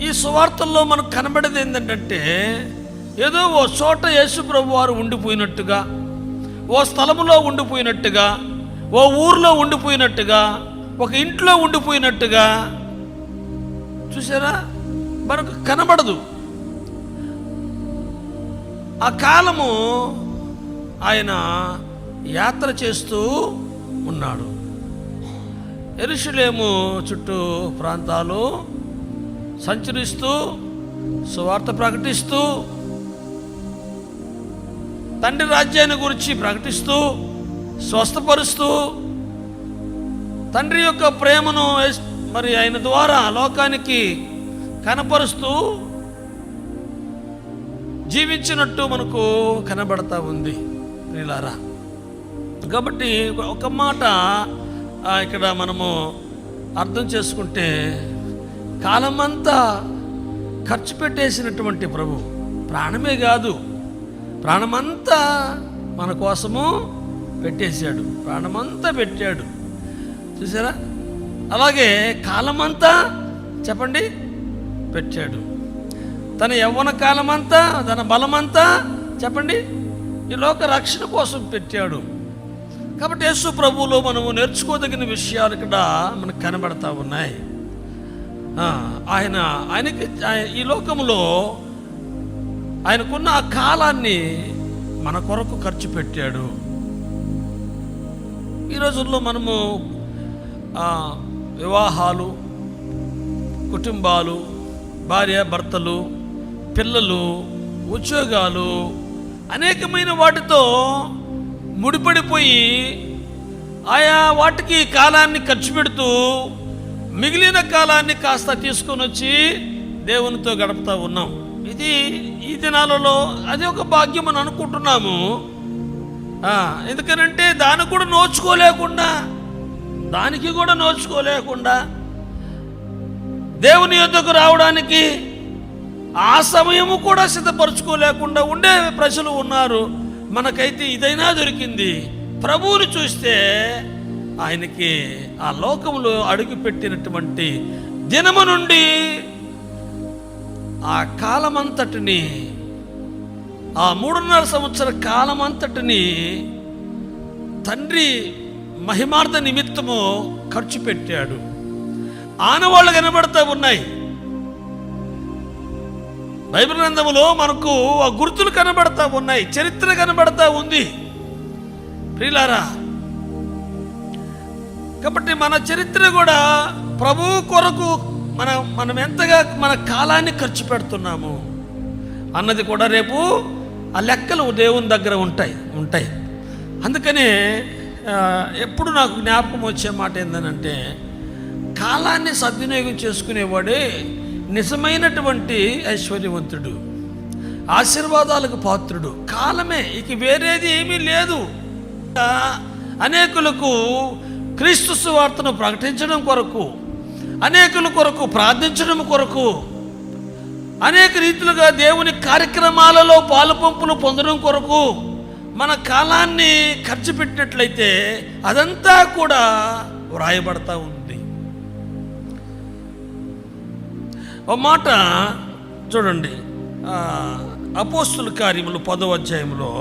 ఈ సువార్తల్లో మనకు కనబడేది ఏంటంటే, ఏదో ఓ చోట యేసు ప్రభు వారు ఉండిపోయినట్టుగా, ఓ స్థలములో ఉండిపోయినట్టుగా, ఓ ఊర్లో ఉండిపోయినట్టుగా, ఒక ఇంట్లో ఉండిపోయినట్టుగా చూసారా మనకు కనబడదు. ఆ కాలము ఆయన యాత్ర చేస్తూ ఉన్నాడు. యెరూషలేము చుట్టూ ప్రాంతాలు సంచరిస్తూ సువార్త ప్రకటిస్తూ తండ్రి రాజ్యాన్ని గురించి ప్రకటిస్తూ స్వస్థపరుస్తూ తండ్రి యొక్క ప్రేమను మరి ఆయన ద్వారా లోకానికి కనపరుస్తూ జీవించినట్టు మనకు కనబడతా ఉంది ప్రియులారా. కాబట్టి ఒక మాట ఇక్కడ మనము అర్థం చేసుకుంటే, కాలమంతా ఖర్చు పెట్టేసినటువంటి ప్రభు ప్రాణమే కాదు, ప్రాణమంతా మన కోసము పెట్టేశాడు, ప్రాణమంతా పెట్టాడు. చూసారా? అలాగే కాలమంతా చెప్పండి పెట్టాడు. తన యవ్వన కాలమంతా, తన బలమంతా చెప్పండి ఈ లోక రక్షణ కోసం పెట్టాడు. కాబట్టి యేసు ప్రభువులో మనము నేర్చుకోదగిన విషయాలు ఇక్కడ మనకు కనబడతా ఉన్నాయి. ఆయనకి ఈ లోకంలో ఆయనకున్న ఆ కాలాన్ని మన కొరకు ఖర్చు పెట్టాడు. ఈ రోజుల్లో మనము వివాహాలు, కుటుంబాలు, భార్య భర్తలు, పిల్లలు, ఉద్యోగాలు, అనేకమైన వాటితో ముడిపడిపోయి ఆయా వాటికి కాలాన్ని ఖర్చు పెడుతూ మిగిలిన కాలాన్ని కాస్త తీసుకొని వచ్చి దేవునితో గడుపుతూ ఉన్నాం. ఇది ఈ దినాలలో అది ఒక భాగ్యం అని అనుకుంటున్నాము. ఎందుకనంటే దానికి కూడా నోచుకోలేకుండా దేవుని యొద్దకు రావడానికి ఆ సమయము కూడా సిద్ధపరచుకోలేకుండా ఉండే ప్రజలు ఉన్నారు. మనకైతే ఇదైనా దొరికింది. ప్రభువుని చూస్తే ఆయనకి ఆ లోకంలో అడుగుపెట్టినటువంటి దినము నుండి ఆ కాలమంతటిని, ఆ 3.5 సంవత్సర కాలమంతటిని తండ్రి మహిమార్థ నిమిత్తము ఖర్చు పెట్టాడు. ఆనవాళ్ళు కనబడతా ఉన్నాయి. బైబిల్ గ్రంథములో మనకు ఆ గుర్తులు కనబడతా ఉన్నాయి, చరిత్ర కనబడతా ఉంది ప్రియులారా. కాబట్టి మన చరిత్ర కూడా ప్రభువు కొరకు మనం ఎంతగా మన కాలాన్ని ఖర్చు పెడుతున్నాము అన్నది కూడా రేపు ఆ లెక్కలు దేవుని దగ్గర ఉంటాయి. అందుకనే ఎప్పుడు నాకు జ్ఞాపకం వచ్చే మాట ఏంటంటే, కాలాన్ని సద్వినియోగం చేసుకునేవాడే నిజమైనటువంటి ఐశ్వర్యవంతుడు, ఆశీర్వాదాలకు పాత్రుడు. కాలమే, ఇక వేరేది ఏమీ లేదు. అనేకులకు క్రీస్తు సువార్తను ప్రకటించడం కొరకు, అనేకుల కొరకు ప్రార్థించడం కొరకు, అనేక రీతిలుగా దేవుని కార్యక్రమాలలో పాలుపంపులు పొందడం కొరకు మన కాలాన్ని ఖర్చు పెట్టినట్లయితే అదంతా కూడా వ్రాయబడతా ఉంది. ఓ మాట చూడండి, అపోస్తుల కార్యములు 10వ అధ్యాయంలో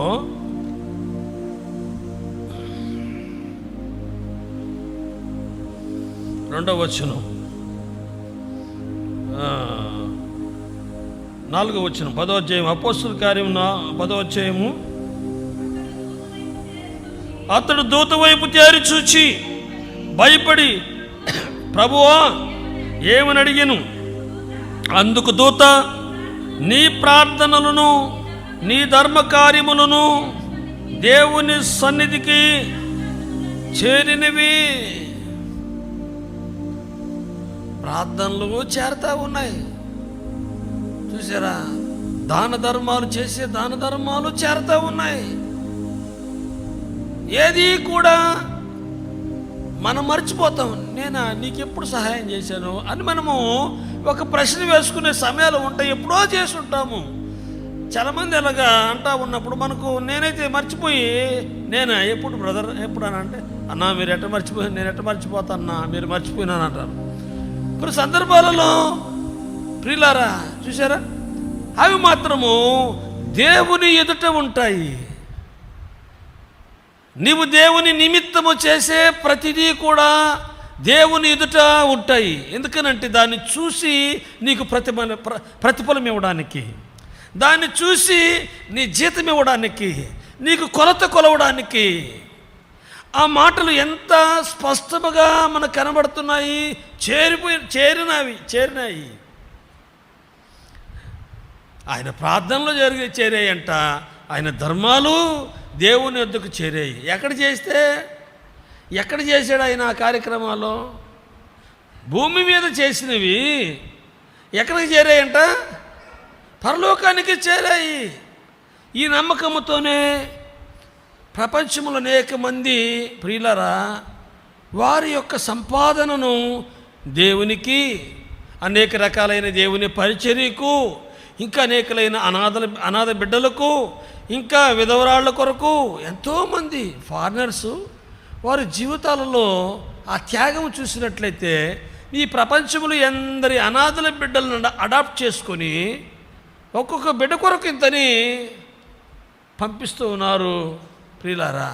2వ వచనం, 4వ వచనం, 10వ అధ్యాయం, అపోస్తుల కార్యం 10వ అధ్యాయము. అతడు దూత వైపు తేరి చూచి భయపడి, ప్రభువా ఏమని అడిగాను. అందుకు దూత, నీ ప్రార్థనలను నీ ధర్మ కార్యములను దేవుని సన్నిధికి చేరినవి. ప్రార్థనలు చేరుతా ఉన్నాయి. చూసారా? దాన ధర్మాలు చేసే దాన ధర్మాలు చేరుతా ఉన్నాయి. ఏది కూడా మనం మర్చిపోతాం. నేను నీకు ఎప్పుడు సహాయం చేశాను అని మనము ఒక ప్రశ్న వేసుకునే సమయాలు ఉంటాయి. ఎప్పుడో చేసి ఉంటాము. చాలామంది అలాగా అంటా ఉన్నప్పుడు మనకు నేనైతే మర్చిపోయి, ఎప్పుడు బ్రదర్ ఎప్పుడు అని అంటే, అన్నా మీరు ఎట్ట మర్చిపోయి, నేను ఎట్ట మర్చిపోతా అన్నా, మీరు మర్చిపోయినాను అంటారు. కొన్ని సందర్భాలలో ప్రియులారా చూసారా, అవి మాత్రము దేవుని ఎదుట ఉంటాయి. నీవు దేవుని నిమిత్తము చేసే ప్రతిదీ కూడా దేవుని ఎదుట ఉంటాయి. ఎందుకనంటే దాన్ని చూసి నీకు ప్రతిఫలం ఇవ్వడానికి, దాన్ని చూసి నీ జీతం ఇవ్వడానికి, నీకు కొలత కొలవడానికి. ఆ మాటలు ఎంత స్పష్టముగా మనకు కనబడుతున్నాయి. చేరినాయి. ఆయన ప్రార్థనలో చేరాయంట. ఆయన ధర్మాలు దేవుని వద్దకు చేరాయి. ఎక్కడ చేశాడు ఆయన ఆ కార్యక్రమాలు? భూమి మీద చేసినవి ఎక్కడికి చేరాయంట? పరలోకానికి చేరాయి. ఈ నమ్మకంతోనే ప్రపంచంలో అనేక మంది ప్రియులరా వారి యొక్క సంపాదనను దేవునికి, అనేక రకాలైన దేవుని పరిచర్యకు, ఇంకా అనేకలైన అనాథ బిడ్డలకు, ఇంకా విధవరాళ్ల కొరకు ఎంతోమంది ఫారినర్సు వారి జీవితాలలో ఆ త్యాగం చూసినట్లయితే ఈ ప్రపంచంలో ఎందరి అనాథల బిడ్డలను అడాప్ట్ చేసుకొని ఒక్కొక్క బిడ్డ కొరకు ఇంతని పంపిస్తూ ఉన్నారు ప్రియులారా.